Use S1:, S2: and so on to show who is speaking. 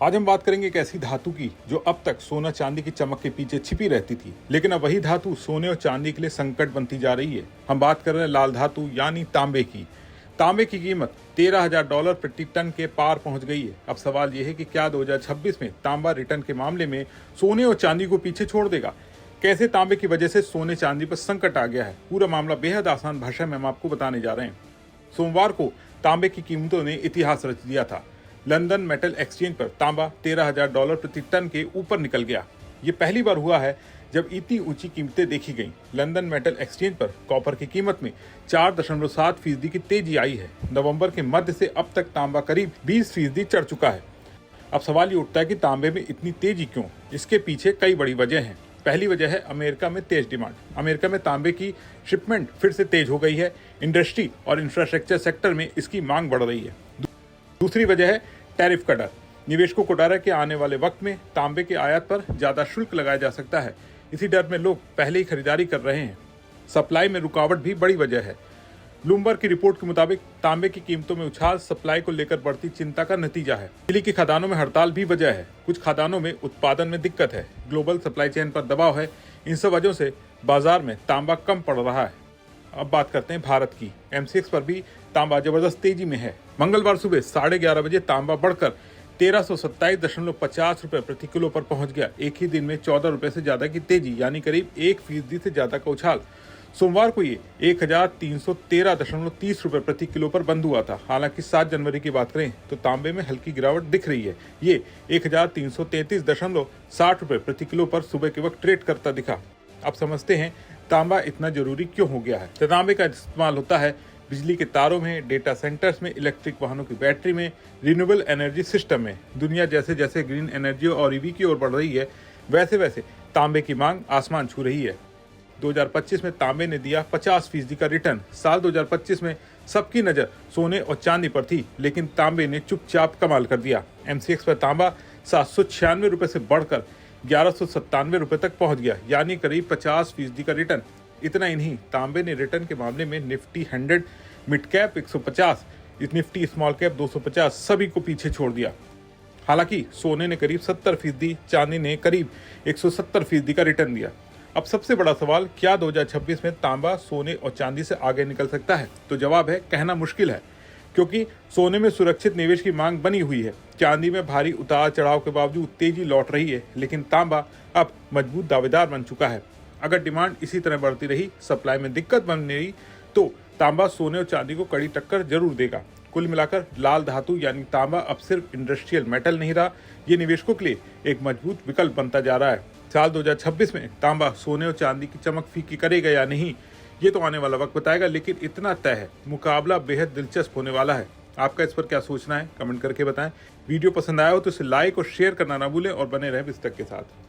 S1: आज हम बात करेंगे एक ऐसी धातु की जो अब तक सोना चांदी की चमक के पीछे छिपी रहती थी, लेकिन अब वही धातु सोने और चांदी के लिए संकट बनती जा रही है। हम बात कर रहे हैं लाल धातु यानी तांबे की। तांबे की कीमत $13,000 प्रति टन के पार पहुंच गई है। अब सवाल यह है कि क्या 2026 में तांबा रिटर्न के मामले में सोने और चांदी को पीछे छोड़ देगा? कैसे तांबे की वजह से सोने चांदी पर संकट आ गया है? पूरा मामला बेहद आसान भाषा में हम आपको बताने जा रहे हैं। सोमवार को तांबे की कीमतों ने इतिहास रच दिया था। लंदन मेटल एक्सचेंज पर तांबा $13,000 प्रति टन के ऊपर निकल गया। ये पहली बार हुआ है जब इतनी ऊंची कीमतें देखी गईं। लंदन मेटल एक्सचेंज पर कॉपर की कीमत में 4.7% की तेजी आई है। नवंबर के मध्य से अब तक तांबा करीब 20% चढ़ चुका है। अब सवाल ये उठता है कि तांबे में इतनी तेजी क्यों? इसके पीछे कई बड़ी वजह हैं। पहली वजह है अमेरिका में तेज डिमांड। अमेरिका में तांबे की शिपमेंट फिर से तेज हो गई है। इंडस्ट्री और इंफ्रास्ट्रक्चर सेक्टर में इसकी मांग बढ़ रही है। दूसरी वजह है टैरिफ का डर। निवेशकों को डर है कि आने वाले वक्त में तांबे के आयात पर ज्यादा शुल्क लगाया जा सकता है। इसी डर में लोग पहले ही खरीदारी कर रहे हैं। सप्लाई में रुकावट भी बड़ी वजह है। ब्लूमबर्ग की रिपोर्ट के मुताबिक तांबे की कीमतों में उछाल सप्लाई को लेकर बढ़ती चिंता का नतीजा है। दिल्ली की खदानों में हड़ताल भी वजह है। कुछ खदानों में उत्पादन में दिक्कत है। ग्लोबल सप्लाई चेन पर दबाव है। इन सब वजहों से बाजार में तांबा कम पड़ रहा है। अब बात करते हैं भारत की। MCX पर भी तांबा जबरदस्त तेजी में है। मंगलवार सुबह 11:30 बजे तांबा बढ़कर 1327.50 रुपए प्रति किलो पर पहुंच गया। एक ही दिन में 14 रुपए से ज्यादा की तेजी यानी करीब 1% से ज्यादा का उछाल। सोमवार को ये 1313.30 रुपए प्रति किलो पर बंद हुआ था। हालांकि 7 जनवरी की बात करें तो तांबे में हल्की गिरावट दिख रही है। ये 1333.60 रुपए प्रति किलो पर सुबह के वक्त ट्रेड करता दिखा। अब समझते हैं तांबा इतना जरूरी क्यों हो गया है। तांबे का इस्तेमाल होता है बिजली के तारों में, डेटा सेंटर्स में, इलेक्ट्रिक वाहनों की बैटरी में, रिन्यूएबल एनर्जी सिस्टम में। दुनिया जैसे जैसे ग्रीन एनर्जी और EV की ओर बढ़ रही है, वैसे वैसे तांबे की मांग आसमान छू रही है। 2025 में तांबे ने दिया 50% का रिटर्न। साल 2025 में सबकी नजर सोने और चांदी पर थी, लेकिन तांबे ने चुपचाप कमाल कर दिया। MCX पर तांबा 796 रुपए से बढ़कर 1197 रुपए तक पहुंच गया, यानी करीब 50% का रिटर्न। इतना ही नहीं, तांबे ने रिटर्न के मामले में Nifty 100, mid cap 150, Nifty small cap 250 सभी को पीछे छोड़ दिया। हालांकि सोने ने करीब 70%, चांदी ने करीब 170% का रिटर्न दिया। अब सबसे बड़ा सवाल, क्या 2026 में तांबा सोने और चांदी से आगे निकल सकता है? तो जवाब है, कहना मुश्किल है, क्योंकि सोने में सुरक्षित निवेश की मांग बनी हुई है। चांदी में भारी उतार चढ़ाव के बावजूद तेजी लौट रही है, लेकिन तांबा अब मजबूत दावेदार बन चुका है। अगर डिमांड इसी तरह बढ़ती रही, सप्लाई में दिक्कत बन रही, तो तांबा सोने और चांदी को कड़ी टक्कर जरूर देगा। कुल मिलाकर लाल धातु यानी तांबा अब सिर्फ इंडस्ट्रियल मेटल नहीं रहा, ये निवेशकों के लिए एक मजबूत विकल्प बनता जा रहा है। साल 2026 में तांबा सोने और चांदी की चमक फीकी करेगा या नहीं, ये तो आने वाला वक्त बताएगा, लेकिन इतना तय है, मुकाबला बेहद दिलचस्प होने वाला है। आपका इस पर क्या सोचना है, कमेंट करके बताएं। वीडियो पसंद आया हो तो इसे लाइक और शेयर करना ना भूलें और बने रहें विस्तक के साथ।